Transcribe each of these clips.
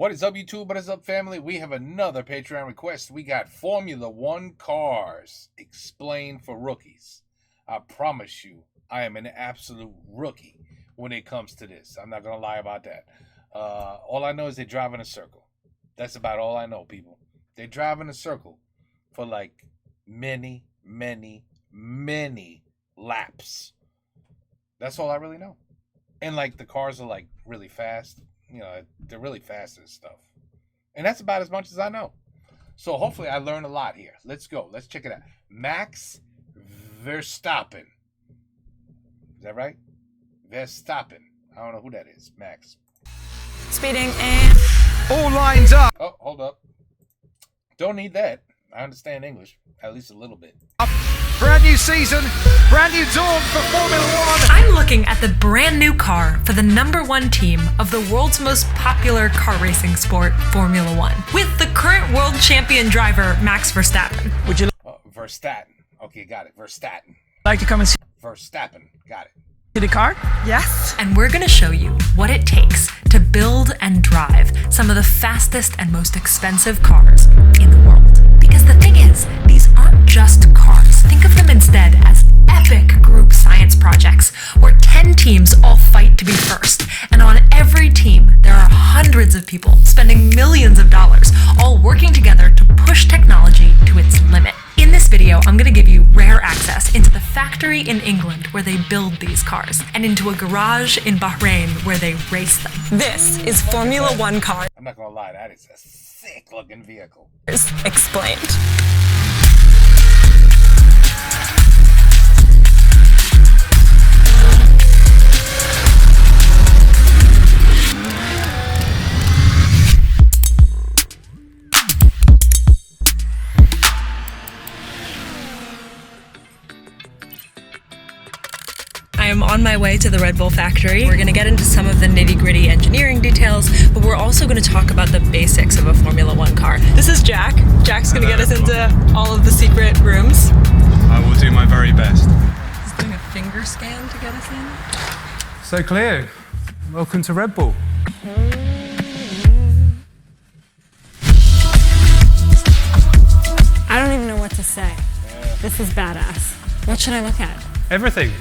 What is up, YouTube? What is up, family? We have another Patreon request. We got Formula One cars explained for rookies. I promise you, I am an absolute rookie when it comes to this. I'm not going to lie about that. All I know is they drive in a circle. That's about all I know, people. They drive in a circle for like many laps. That's all I really know. And like the cars are like really fast. You know, they're really fast and stuff. And that's about as much as I know. So hopefully I learned a lot here. Let's go. Let's check it out. Max Verstappen. Is that right? Verstappen. I don't know who that is. Max. Speeding and... All lines up. Oh, hold up. Don't need that. I understand English. At least a little bit. Brand new season, brand new dawn for Formula One. I'm looking at the brand new car for the #1 team of the world's most popular car racing sport, Formula One, with the current world champion driver, Max Verstappen. Would you Verstappen. Okay, got it. Verstappen. like to come and see Verstappen. Got it. the car? Yes. And we're gonna show you what it takes to build and drive some of the fastest and most expensive cars in the world. Because the thing is, these aren't just cars. Think of them instead as epic group science projects where 10 teams all fight to be first. And on every team, there are hundreds of people spending millions of dollars, all working together to push technology to its limit. In this video, I'm going to give you rare access into the factory in England where they build these cars, and into a garage in Bahrain where they race them. This is Formula One Cars I'm not going to lie. That is a sick looking vehicle. Explained. I am on my way to the Red Bull factory. We're going to get into some of the nitty-gritty engineering details, but we're also going to talk about the basics of a Formula One car. This is Jack. Jack's going to get us into all of the secret rooms. I will do my very best. He's doing a finger scan to get us in. So Cleo, welcome to Red Bull. I don't even know what to say. This is badass. What should I look at? Everything.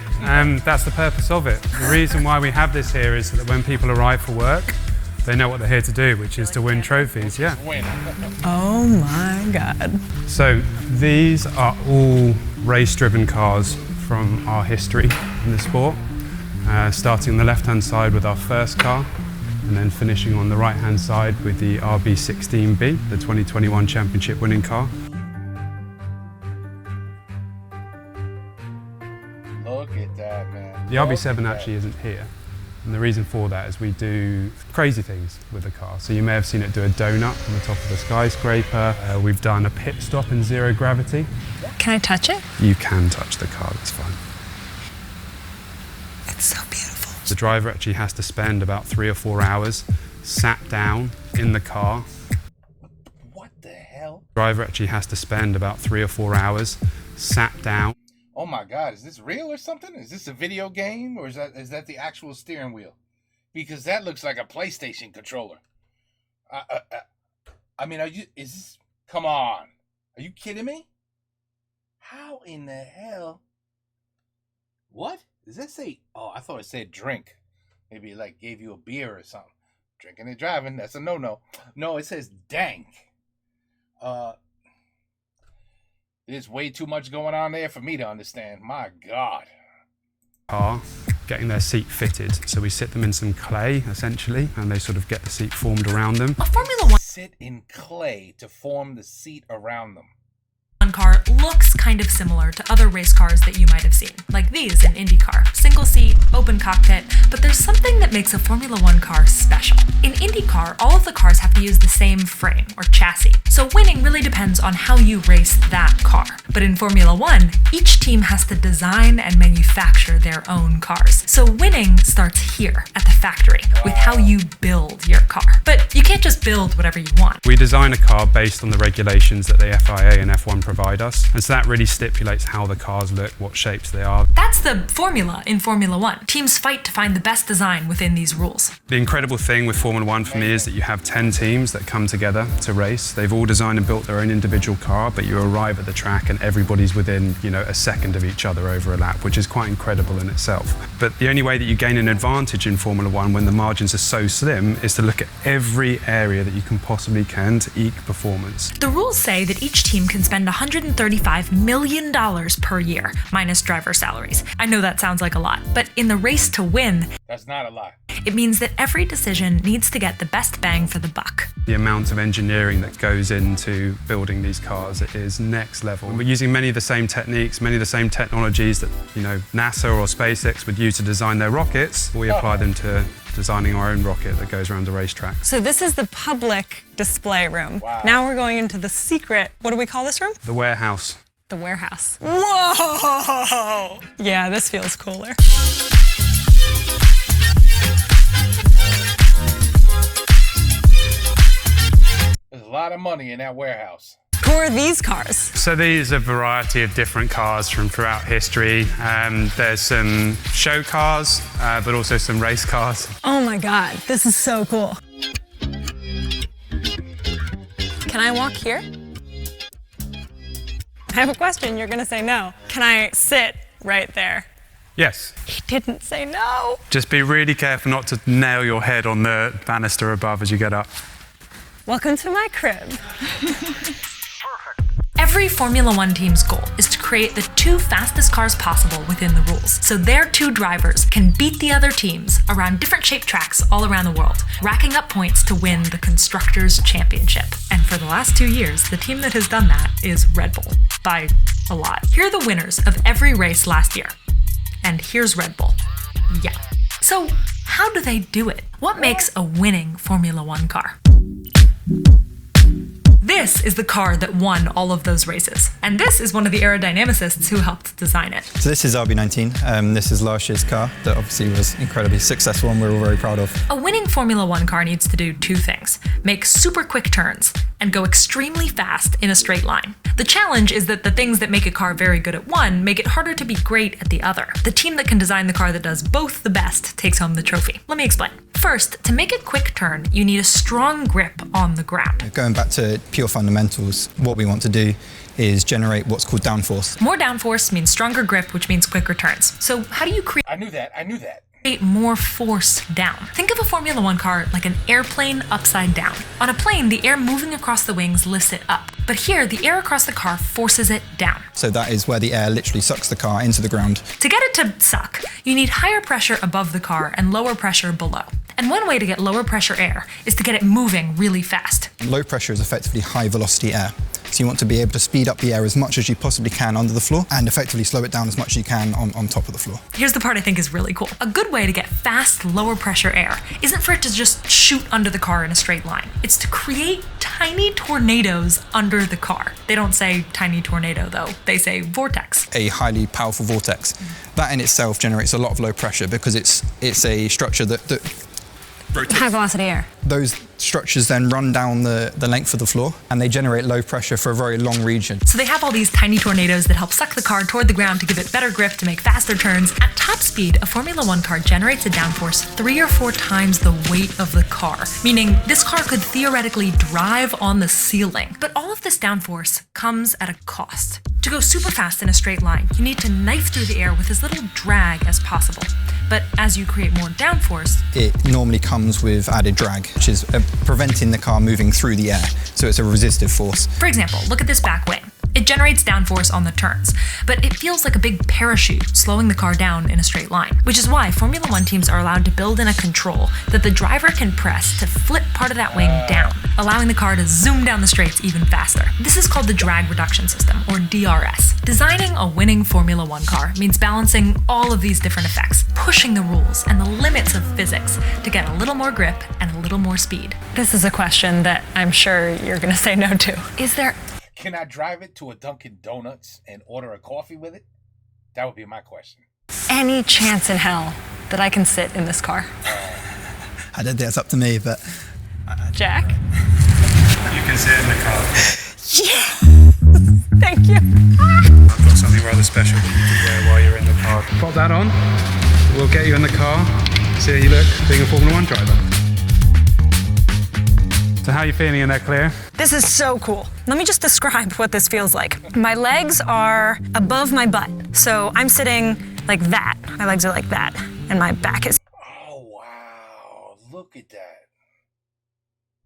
That's the purpose of it. The reason why we have this here is so that when people arrive for work, they know what they're here to do, which is to win trophies, yeah. Win. Oh my God. So these are all race-driven cars from our history in the sport, starting on the left-hand side with our first car, and then finishing on the right-hand side with the RB16B, the 2021 championship winning car. Look at that, man. The RB7 actually isn't here, and the reason for that is we do crazy things with the car. So you may have seen it do a donut on the top of a skyscraper. We've done a pit stop in zero gravity. Can I touch it? You can touch the car, that's fine. It's so beautiful. The driver actually has to spend about 3 or 4 hours sat down in the car. What the hell? The driver actually has to spend about 3 or 4 hours sat down. Oh my God, is this real or something? Is this a video game, or is that the actual steering wheel? Because that looks like a PlayStation controller. I mean, is this, come on. Are you kidding me? How in the hell? What? Does that say, oh, I thought it said drink. Maybe it like gave you a beer or something. Drinking and driving, that's a no-no. No, it says dank. There's way too much going on there for me to understand. My God. Car, getting their seat fitted. So we sit them in some clay, essentially, and they sort of get the seat formed around them. A Formula One Sit in clay to form the seat around them. car looks kind of similar to other race cars that you might have seen, like these in IndyCar. Single seat, open cockpit, but there's something that makes a Formula One car special. In IndyCar, all of the cars have to use the same frame, or chassis, so winning really depends on how you race that car. But in Formula One, each team has to design and manufacture their own cars. So winning starts here, at the factory, with how you build your car. But you can't just build whatever you want. We design a car based on the regulations that the FIA and F1 provide us. And so that really stipulates how the cars look, what shapes they are. That's the formula in Formula One. Teams fight to find the best design within these rules. The incredible thing with Formula One for me is that you have 10 teams that come together to race. They've all designed and built their own individual car, but you arrive at the track and everybody's within, a second of each other over a lap, which is quite incredible in itself. But the only way that you gain an advantage in Formula One when the margins are so slim is to look at every area that you possibly can to eke performance. The rules say that each team can spend $135 million per year, minus driver salaries. I know that sounds like a lot, but in the race to win, That's not a lot. it means that every decision needs to get the best bang for the buck. The amount of engineering that goes into building these cars is next level. We're using many of the same techniques, many of the same technologies that NASA or SpaceX would use to design their rockets. We apply them to designing our own rocket that goes around the racetrack. So this is the public display room. Wow. Now we're going into the secret, what do we call this room? The warehouse. The warehouse. Whoa! Yeah, this feels cooler. There's a lot of money in that warehouse. Who are these cars? So these are a variety of different cars from throughout history. There's some show cars, but also some race cars. Oh my God, this is so cool. Can I walk here? I have a question, you're gonna say no. Can I sit right there? Yes. He didn't say no. Just be really careful not to nail your head on the banister above as you get up. Welcome to my crib. Every Formula One team's goal is to create the 2 fastest cars possible within the rules, so their 2 drivers can beat the other teams around different shaped tracks all around the world, racking up points to win the Constructors' Championship. And for the last 2 years, the team that has done that is Red Bull, by a lot. Here are the winners of every race last year. And here's Red Bull. Yeah. So how do they do it? What makes a winning Formula One car? This is the car that won all of those races. And this is one of the aerodynamicists who helped design it. So this is RB19. This is last year's car that obviously was incredibly successful and we're all very proud of. A winning Formula One car needs to do 2 things: make super quick turns and go extremely fast in a straight line. The challenge is that the things that make a car very good at one make it harder to be great at the other. The team that can design the car that does both the best takes home the trophy. Let me explain. First, to make a quick turn, you need a strong grip on the ground. Going back to pure fundamentals, what we want to do is generate what's called downforce. More downforce means stronger grip, which means quicker turns. So how do you create I knew that. more force down? Think of a Formula One car like an airplane upside down. On a plane, the air moving across the wings lifts it up. But here, the air across the car forces it down. So that is where the air literally sucks the car into the ground. To get it to suck, you need higher pressure above the car and lower pressure below. And one way to get lower pressure air is to get it moving really fast. Low pressure is effectively high velocity air. So you want to be able to speed up the air as much as you possibly can under the floor and effectively slow it down as much as you can on top of the floor. Here's the part I think is really cool. A good way to get fast, lower pressure air isn't for it to just shoot under the car in a straight line. It's to create tiny tornadoes under the car. They don't say tiny tornado though, they say vortex. A highly powerful vortex. That in itself generates a lot of low pressure because it's a structure that rotates. High velocity air. Those structures then run down the length of the floor and they generate low pressure for a very long region. So they have all these tiny tornadoes that help suck the car toward the ground to give it better grip to make faster turns. At top speed, a Formula One car generates a downforce 3 or 4 times the weight of the car, meaning this car could theoretically drive on the ceiling. But all of this downforce comes at a cost. To go super fast in a straight line, you need to knife through the air with as little drag as possible. But as you create more downforce, It normally comes with added drag, which is preventing the car moving through the air. So it's a resistive force. for example, look at this back wing. It generates downforce on the turns, but it feels like a big parachute slowing the car down in a straight line, which is why Formula One teams are allowed to build in a control that the driver can press to flip part of that wing down, allowing the car to zoom down the straights even faster. This is called the drag reduction system, or DRS. Designing a winning Formula One car means balancing all of these different effects, pushing the rules and the limits of physics to get a little more grip and a little more speed. This is a question that I'm sure you're gonna say no to. Is there Can I drive it to a Dunkin' Donuts and order a coffee with it? That would be my question. any chance in hell that I can sit in this car? I don't think it's up to me, but Jack? You can sit in the car. Thank you. something rather special for you to wear while you're in the car. Pop that on. We'll get you in the car. See how you look being a Formula One driver. So how are you feeling in there, Claire? This is so cool. Let me just describe what this feels like. My legs are above my butt, so I'm sitting like that. My legs are like that, and my back is Oh, wow. Look at that.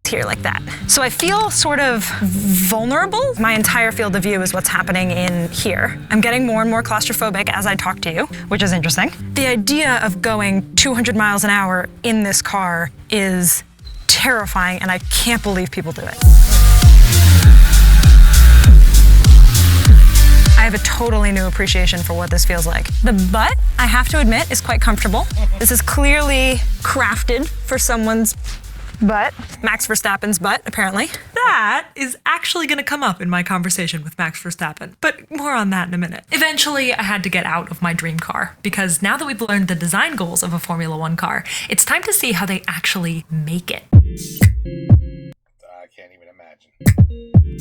here like that. So I feel sort of vulnerable. My entire field of view is what's happening in here. I'm getting more and more claustrophobic as I talk to you, which is interesting. The idea of going 200 miles an hour in this car is terrifying, and I can't believe people do it. I have a totally new appreciation for what this feels like. The butt, I have to admit, is quite comfortable. This is clearly crafted for someone's butt. Max Verstappen's butt, apparently. That is actually going to come up in my conversation with Max Verstappen, but more on that in a minute. Eventually, I had to get out of my dream car, because now that we've learned the design goals of a Formula One car, it's time to see how they actually make it. I can't even imagine.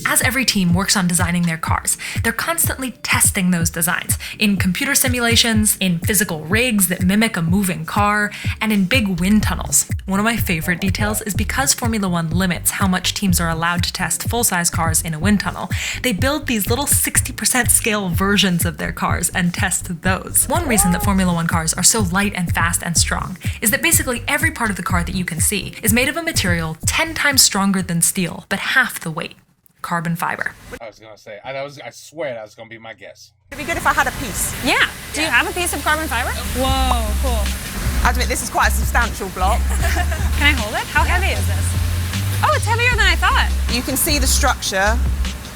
As every team works on designing their cars, they're constantly testing those designs in computer simulations, in physical rigs that mimic a moving car, and in big wind tunnels. One of my favorite details is because Formula One limits how much teams are allowed to test full-size cars in a wind tunnel, they build these little 60% scale versions of their cars and test those. One reason that Formula One cars are so light and fast and strong is that basically every part of the car that you can see is made of a material 10 times stronger than steel, but half the weight. Carbon fiber. I was gonna say, I swear that was gonna be my guess. It'd be good if I had a piece. Yeah. Do you have a piece of carbon fiber? Whoa, cool. I admit this is quite a substantial block. Can I hold it? How heavy is this? Oh, it's heavier than I thought. You can see the structure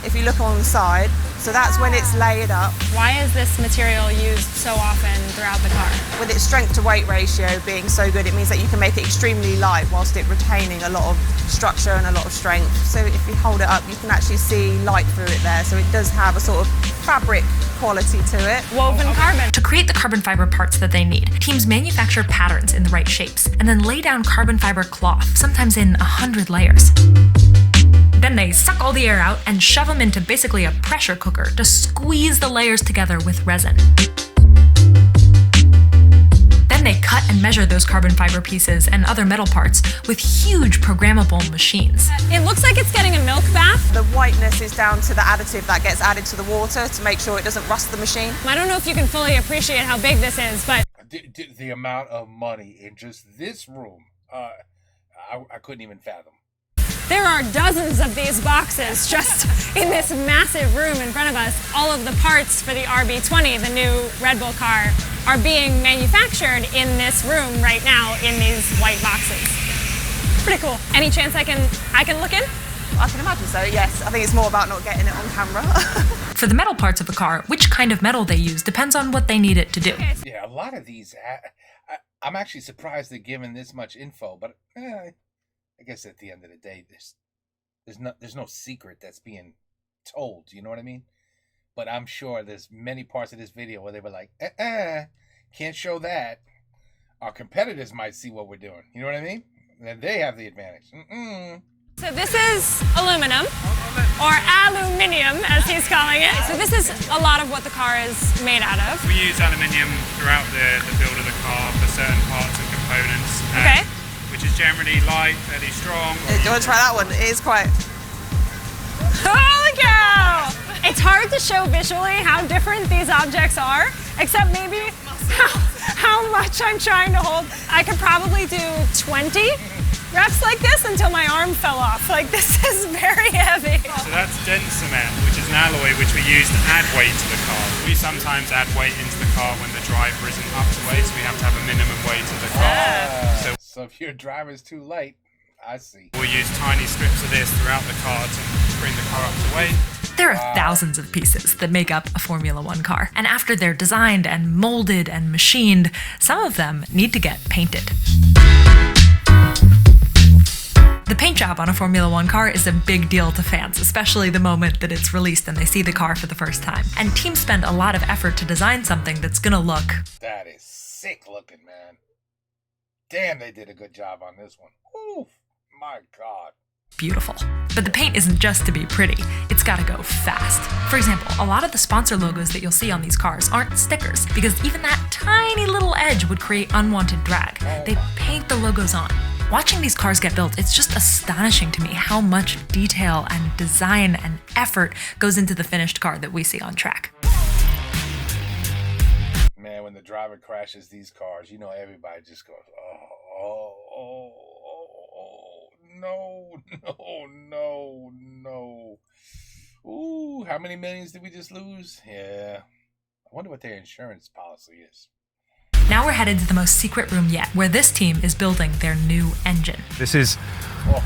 if you look on the side. So that's when it's layered up. Why is this material used so often throughout the car? With its strength to weight ratio being so good, it means that you can make it extremely light whilst it retaining a lot of structure and a lot of strength. So if you hold it up, you can actually see light through it there. So it does have a sort of fabric quality to it. Woven carbon. To create the carbon fiber parts that they need, teams manufacture patterns in the right shapes and then lay down carbon fiber cloth, sometimes in 100 layers. Then they suck all the air out and shove them into basically a pressure cooker to squeeze the layers together with resin. Then they cut and measure those carbon fiber pieces and other metal parts with huge programmable machines. It looks like it's getting a milk bath. The whiteness is down to the additive that gets added to the water to make sure it doesn't rust the machine. I don't know if you can fully appreciate how big this is, but The amount of money in just this room, I couldn't even fathom. there are dozens of these boxes just in this massive room in front of us. All of the parts for the RB20, the new Red Bull car, are being manufactured in this room right now in these white boxes. Pretty cool. Any chance I can look in? I can imagine so, yes. I think it's more about not getting it on camera. For the metal parts of a car, which kind of metal they use depends on what they need it to do. Yeah, a lot of these, I'm actually surprised they're giving this much info, but I guess at the end of the day, there's no secret that's being told, you know what I mean? But I'm sure there's many parts of this video where they were like, can't show that. Our competitors might see what we're doing, you know what I mean? Then they have the advantage. So this is aluminum, or aluminium as he's calling it. So this is a lot of what the car is made out of. We use aluminium throughout the build of the car for certain parts and components. Okay. Which is generally light, fairly strong. Do you want to try that one? It is quite... Holy cow! It's hard to show visually how different these objects are, except maybe how much I'm trying to hold. I could probably do 20 reps like this until my arm fell off. Like, this is very heavy. So that's dense cement, which is an alloy which we use to add weight to the car. We sometimes add weight into the car when the driver isn't up to weight, so we have to have a minimum weight of the car. So if your driver's too light, I see. We'll use tiny strips of this throughout the car to bring the car up to weight. There are thousands of pieces that make up a Formula One car, and after they're designed and molded and machined, some of them need to get painted. The paint job on a Formula One car is a big deal to fans, especially the moment that it's released and they see the car for the first time. And teams spend a lot of effort to design something that's gonna look... That is sick looking, man. Damn, they did a good job on this one. Ooh, my God. beautiful. But the paint isn't just to be pretty, it's gotta go fast. For example, a lot of the sponsor logos that you'll see on these cars aren't stickers, because even that tiny little edge would create unwanted drag. They paint the logos on. Watching these cars get built, it's just astonishing to me how much detail and design and effort goes into the finished car that we see on track. Man, when the driver crashes these cars, you know everybody just goes, no. Ooh, how many millions did we just lose? Yeah. I wonder what their insurance policy is. Now we're headed to the most secret room yet, where this team is building their new engine. This is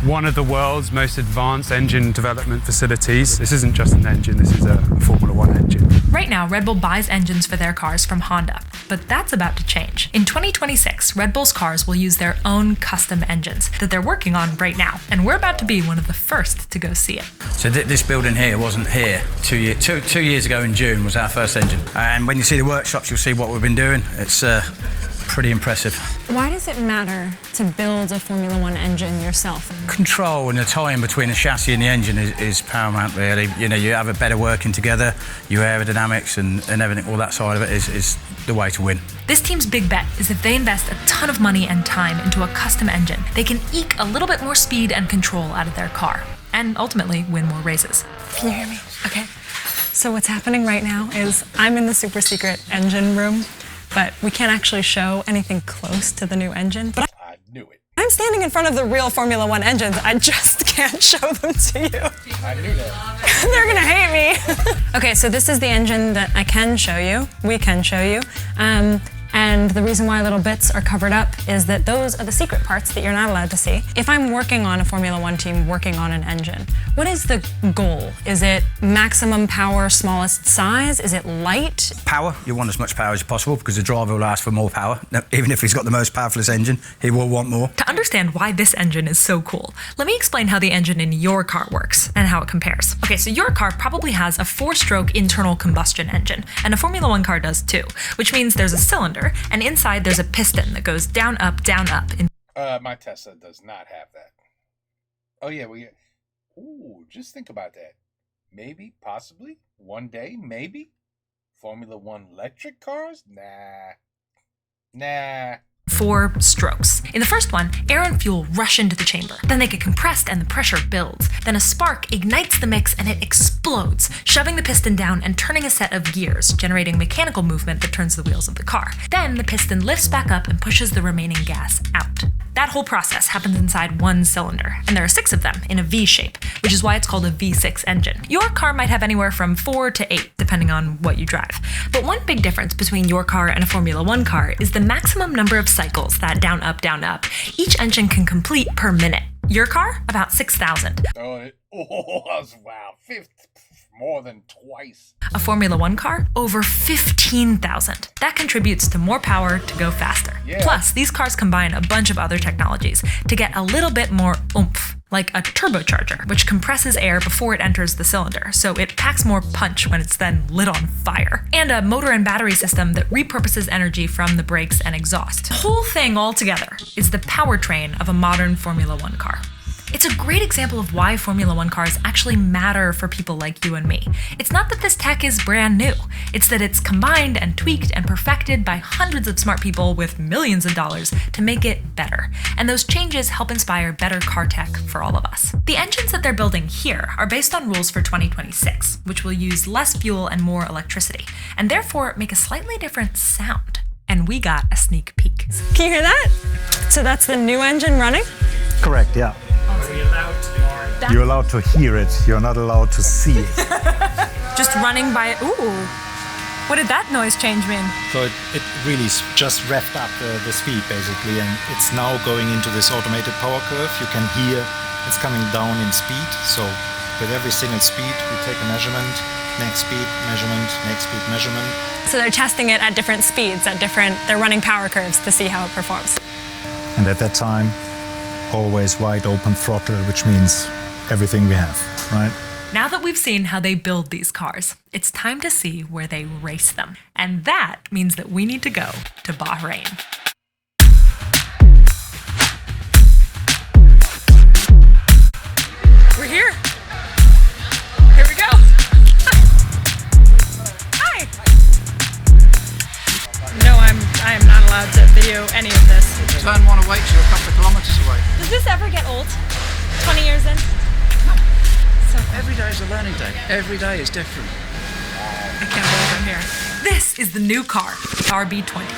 one of the world's most advanced engine development facilities. This isn't just an engine, this is a Formula One engine. Right now, Red Bull buys engines for their cars from Honda, but that's about to change. In 2026, Red Bull's cars will use their own custom engines that they're working on right now, and we're about to be one of the first to go see it. So this building here wasn't here 2 years ago in June was our first engine. And when you see the workshops, you'll see what we've been doing. It's pretty impressive. Why does it matter to build a Formula One engine yourself? Control and the tie-in between the chassis and the engine is paramount, really. You know, you have a better working together, your aerodynamics and everything, all that side of it is the way to win. This team's big bet is if they invest a ton of money and time into a custom engine, they can eke a little bit more speed and control out of their car, and ultimately win more races. Can you hear me? Okay. So what's happening right now is I'm in the super secret engine room, but we can't actually show anything close to the new engine. But I knew it. I'm standing in front of the real Formula One engines. I just can't show them to you. I knew that. They're gonna hate me. Okay, so this is the engine that I can show you. We can show you. And the reason why little bits are covered up is that those are the secret parts that you're not allowed to see. If I'm working on a Formula One team, working on an engine, what is the goal? Is it maximum power, smallest size? Is it light? Power, you want as much power as possible because the driver will ask for more power. Now, even if he's got the most powerful engine, he will want more. To understand why this engine is so cool, let me explain how the engine in your car works and how it compares. Okay, so your car probably has a 4-stroke internal combustion engine, and a Formula One car does too, which means there's a cylinder, and inside there's a piston that goes down, up, My Tesla does not have that. Oh yeah, ooh, just think about that. Maybe, possibly, one day, maybe, Formula One electric cars? Nah. 4 strokes. In the first one, air and fuel rush into the chamber. Then they get compressed and the pressure builds. Then a spark ignites the mix and it explodes, shoving the piston down and turning a set of gears, generating mechanical movement that turns the wheels of the car. Then the piston lifts back up and pushes the remaining gas out. That whole process happens inside one cylinder, and there are 6 of them in a V shape, which is why it's called a V6 engine. Your car might have anywhere from 4 to 8, depending on what you drive. But one big difference between your car and a Formula One car is the maximum number of cycles, that down, up, each engine can complete per minute. Your car, about 6,000. Wow, more than twice. A Formula One car, over 15,000. That contributes to more power to go faster. Yeah. Plus, these cars combine a bunch of other technologies to get a little bit more oomph, like a turbocharger, which compresses air before it enters the cylinder, so it packs more punch when it's then lit on fire. And a motor and battery system that repurposes energy from the brakes and exhaust. The whole thing altogether is the powertrain of a modern Formula One car. It's a great example of why Formula One cars actually matter for people like you and me. It's not that this tech is brand new. It's that it's combined and tweaked and perfected by hundreds of smart people with millions of dollars to make it better. And those changes help inspire better car tech for all of us. The engines that they're building here are based on rules for 2026, which will use less fuel and more electricity, and therefore make a slightly different sound. And we got a sneak peek. Can you hear that? So that's the new engine running? Correct, yeah. You're allowed to hear it, you're not allowed to see it. Just running by, ooh. What did that noise change mean? So it really just revved up the speed basically, and it's now going into this automated power curve. You can hear it's coming down in speed. So with every single speed, we take a measurement, next speed, measurement, next speed, measurement. So they're testing it at different speeds, they're running power curves to see how it performs. And at that time, always wide open throttle, which means everything we have, right? Now that we've seen how they build these cars, it's time to see where they race them. And that means that we need to go to Bahrain. here. Here we go. Hi. No, I am not allowed to video any of this. Turn one away, so you're a couple of kilometres away. Does this ever get old? 20 years in? So cool. Every day is a learning day. Every day is different. I can't believe I'm here. This is the new car, RB20.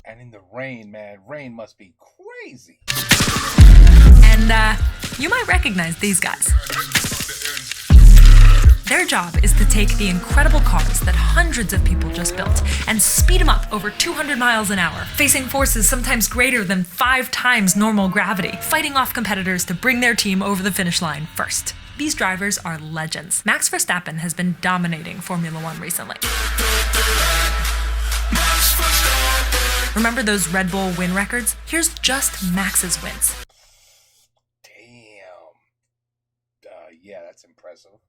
And in the rain, man, rain must be crazy. And you might recognize these guys. Their job is to take the incredible cars that hundreds of people just built and speed them up over 200 miles an hour, facing forces sometimes greater than 5 times normal gravity, fighting off competitors to bring their team over the finish line first. These drivers are legends. Max Verstappen has been dominating Formula One recently. Remember those Red Bull win records? Here's just Max's wins. Damn. Yeah, that's impressive.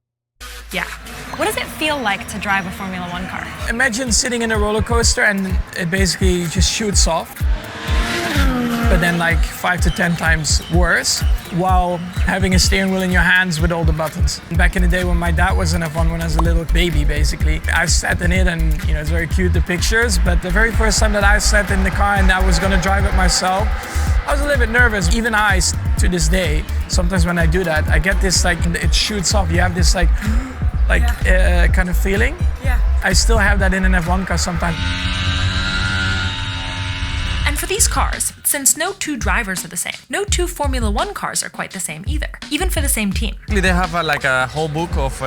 Yeah. What does it feel like to drive a Formula One car? Imagine sitting in a roller coaster and it basically just shoots off, but then like 5 to 10 times worse, while having a steering wheel in your hands with all the buttons. Back in the day when my dad was in F1 when I was a little baby, basically, I sat in it and it's very cute, the pictures, but the very first time that I sat in the car and I was gonna drive it myself, I was a little bit nervous. Even I, to this day, sometimes when I do that, I get this like, it shoots off, you have this like kind of feeling. Yeah. I still have that in an F1 car sometimes. And for these cars, since no 2 drivers are the same, no 2 Formula One cars are quite the same either, even for the same team. They have a whole book of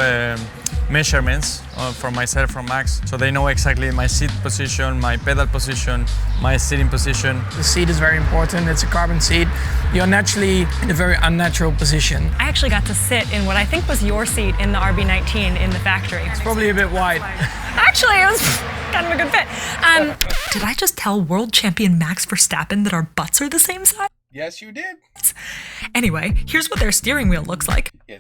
measurements from myself, from Max, so they know exactly my seat position, my pedal position, my steering position. The seat is very important, it's a carbon seat. You're naturally in a very unnatural position. I actually got to sit in what I think was your seat in the RB19 in the factory. It's probably a bit wide. Actually, it was kind of a good fit. Did I just tell world champion Max Verstappen that our butts are the same size? Yes, you did. Anyway, here's what their steering wheel looks like. Yeah,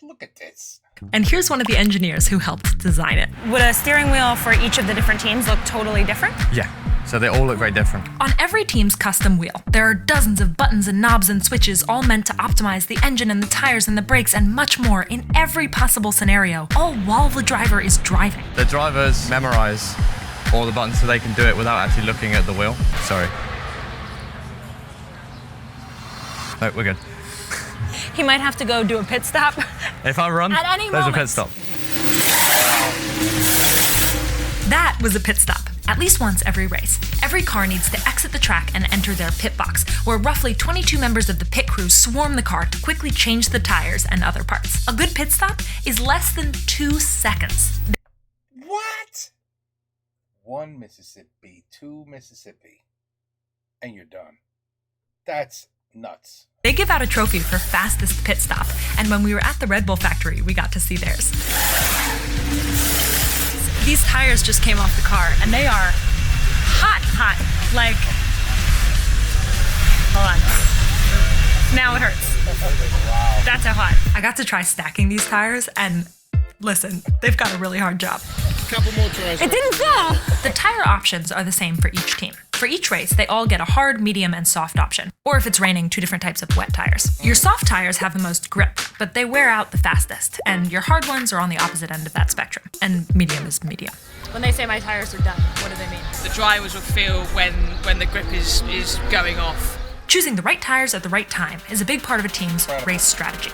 look at this. And here's one of the engineers who helped design it. Would a steering wheel for each of the different teams look totally different? Yeah, so they all look very different. On every team's custom wheel, there are dozens of buttons and knobs and switches, all meant to optimize the engine and the tires and the brakes and much more in every possible scenario, all while the driver is driving. The drivers memorize all the buttons so they can do it without actually looking at the wheel. Sorry. No, we're good. He might have to go do a pit stop. If I run, At any there's moment. a pit stop. That was a pit stop, at least once every race. Every car needs to exit the track and enter their pit box, where roughly 22 members of the pit crew swarm the car to quickly change the tires and other parts. A good pit stop is less than 2 seconds. What? 1 Mississippi, 2 Mississippi, and you're done. That's nuts. They give out a trophy for fastest pit stop, and when we were at the Red Bull factory, we got to see theirs. These tires just came off the car, and they are hot. Like, hold on. Now it hurts. That's how hot. I got to try stacking these tires, and listen, they've got a really hard job. Couple more tries. It didn't fall. The tire options are the same for each team. For each race, they all get a hard, medium, and soft option. Or if it's raining, 2 different types of wet tires. Your soft tires have the most grip, but they wear out the fastest. And your hard ones are on the opposite end of that spectrum. And medium is medium. When they say my tires are done, what do they mean? The drivers will feel when the grip is going off. Choosing the right tires at the right time is a big part of a team's race strategy.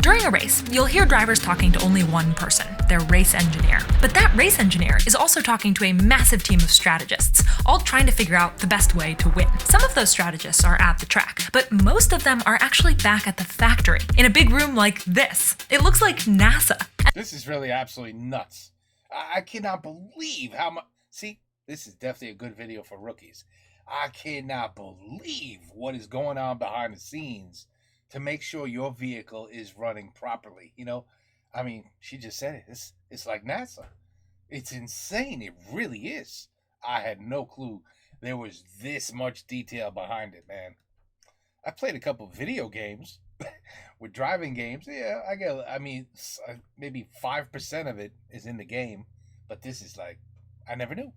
During a race, you'll hear drivers talking to only one person, their race engineer. But that race engineer is also talking to a massive team of strategists, all trying to figure out the best way to win. Some of those strategists are at the track, but most of them are actually back at the factory, in a big room like this. It looks like NASA. This is really absolutely nuts. I cannot believe how much... See, this is definitely a good video for rookies. I cannot believe what is going on behind the scenes to make sure your vehicle is running properly. I mean, she just said it. It's like NASA. It's insane. It really is. I had no clue there was this much detail behind it, man. I played a couple video games with driving games. Yeah, maybe 5% of it is in the game, but this is like I never knew.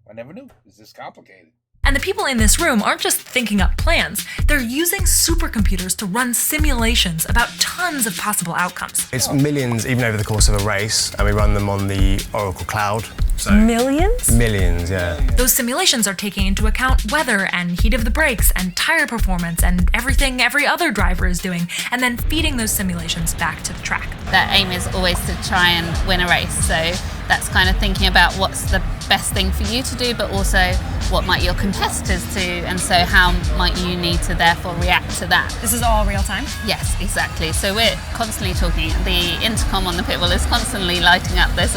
It's this complicated. And the people in this room aren't just thinking up plans, they're using supercomputers to run simulations about tons of possible outcomes. It's millions even over the course of a race, and we run them on the Oracle Cloud. So Millions? Millions, yeah. Those simulations are taking into account weather and heat of the brakes and tire performance and everything every other driver is doing, and then feeding those simulations back to the track. Their aim is always to try and win a race, so that's kind of thinking about what's the best thing for you to do, but also what might your competitors do, and so how might you need to therefore react to that. This is all real time? Yes, exactly. So we're constantly talking. The intercom on the pit wall is constantly lighting up. There's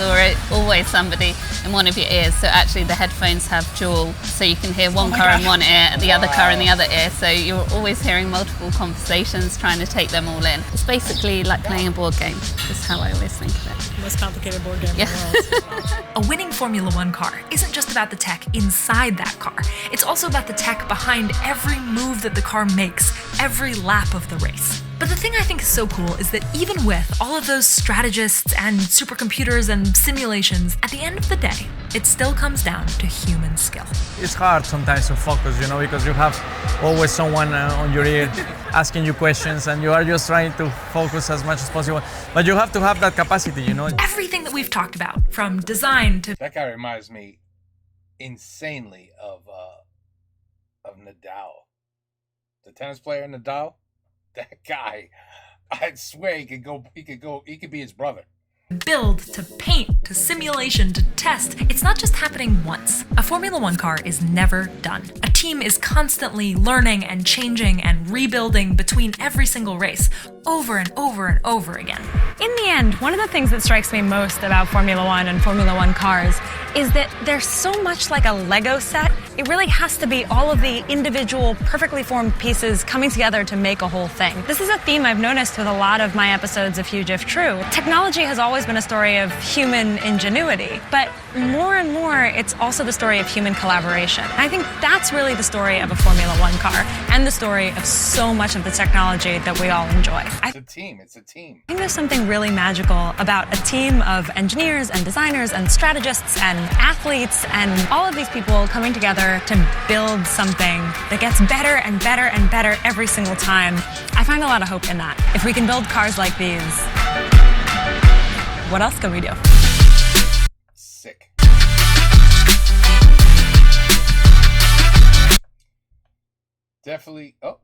always somebody in one of your ears. So actually the headphones have dual, so you can hear one car in one ear and the other car in the other ear. So you're always hearing multiple conversations, trying to take them all in. It's basically like playing a board game. That's how I always think of it. Most complicated board game in the world. A winning Formula One car isn't just about the tech inside that car. It's also about the tech behind every move that the car makes, every lap of the race. But the thing I think is so cool is that even with all of those strategists and supercomputers and simulations, at the end of the day, it still comes down to human skill. It's hard sometimes to focus, because you have always someone on your ear asking you questions, and you are just trying to focus as much as possible. But you have to have that capacity, Everything that we've talked about, from design to... That guy reminds me insanely of Nadal. The tennis player Nadal? That guy, I'd swear he could be his brother. Build, to paint, to simulation, to test, it's not just happening once. A Formula One car is never done. A team is constantly learning and changing and rebuilding between every single race, over and over and over again. In the end, one of the things that strikes me most about Formula One and Formula One cars is that they're so much like a Lego set. It really has to be all of the individual, perfectly formed pieces coming together to make a whole thing. This is a theme I've noticed with a lot of my episodes of Huge If True. Technology has always been a story of human ingenuity, but more and more, it's also the story of human collaboration. And I think that's really the story of a Formula One car, and the story of so much of the technology that we all enjoy. It's a team. I think there's something really magical about a team of engineers and designers and strategists and athletes and all of these people coming together to build something that gets better and better and better every single time. I find a lot of hope in that. If we can build cars like these, what else can we do? Sick. Definitely. Oh.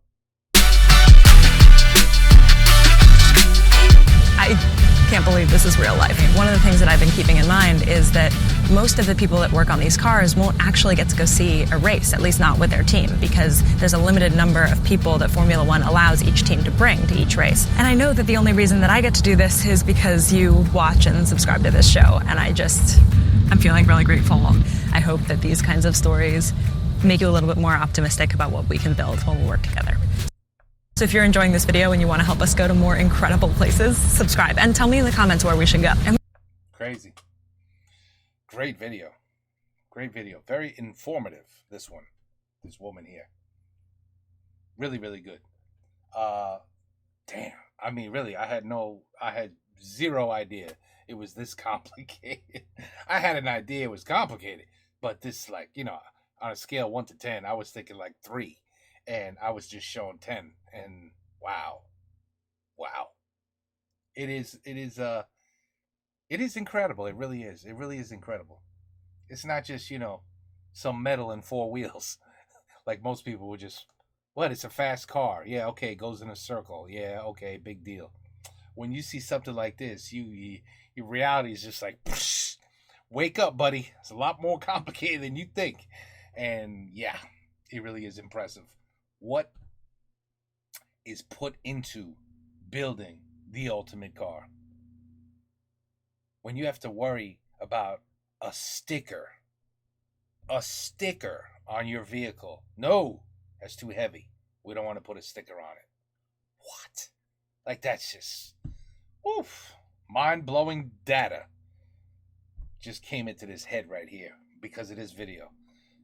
I can't believe this is real life. One of the things that I've been keeping in mind is that most of the people that work on these cars won't actually get to go see a race, at least not with their team, because there's a limited number of people that Formula One allows each team to bring to each race. And I know that the only reason that I get to do this is because you watch and subscribe to this show, and I'm feeling really grateful. I hope that these kinds of stories make you a little bit more optimistic about what we can build when we work together. So if you're enjoying this video and you want to help us go to more incredible places, subscribe and tell me in the comments where we should go. Crazy. Great video. Very informative, this woman here. Really, really good. Damn. I mean, really, I had zero idea it was this complicated. I had an idea it was complicated, but this, on a scale 1 to 10, I was thinking 3. And I was just showing 10, and wow. It is incredible. It really is incredible. It's not just, some metal and 4 wheels. Like most people would just, it's a fast car. Yeah, okay, it goes in a circle. Yeah, okay, big deal. When you see something like this, your reality is just like, psh, wake up, buddy. It's a lot more complicated than you think. And yeah, it really is impressive. What is put into building the ultimate car? When you have to worry about a sticker on your vehicle. No, that's too heavy. We don't want to put a sticker on it. What? That's just, mind-blowing data just came into this head right here because of this video.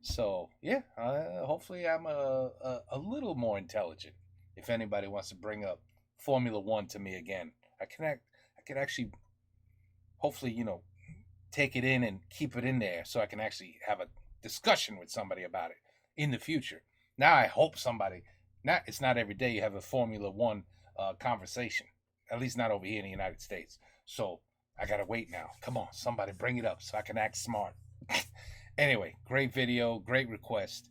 So, yeah, hopefully I'm a little more intelligent. If anybody wants to bring up Formula One to me again, I can actually, hopefully, take it in and keep it in there so I can actually have a discussion with somebody about it in the future. Now I hope somebody, it's not every day you have a Formula One conversation, at least not over here in the United States. So I gotta wait now. Come on, somebody bring it up so I can act smart. Anyway, great video, great request.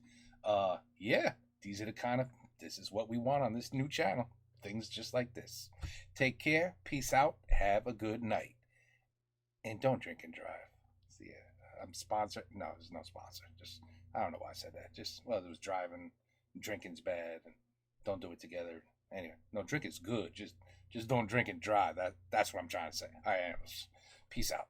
Yeah, this is what we want on this new channel. Things just like this. Take care, peace out, have a good night. And don't drink and drive. See, I'm sponsored. No, there's no sponsor. Just, I don't know why I said that. Just, well, there was driving, drinking's bad, and don't do it together. Anyway, no, drinking's good. Just don't drink and drive. That's what I'm trying to say. All right, peace out.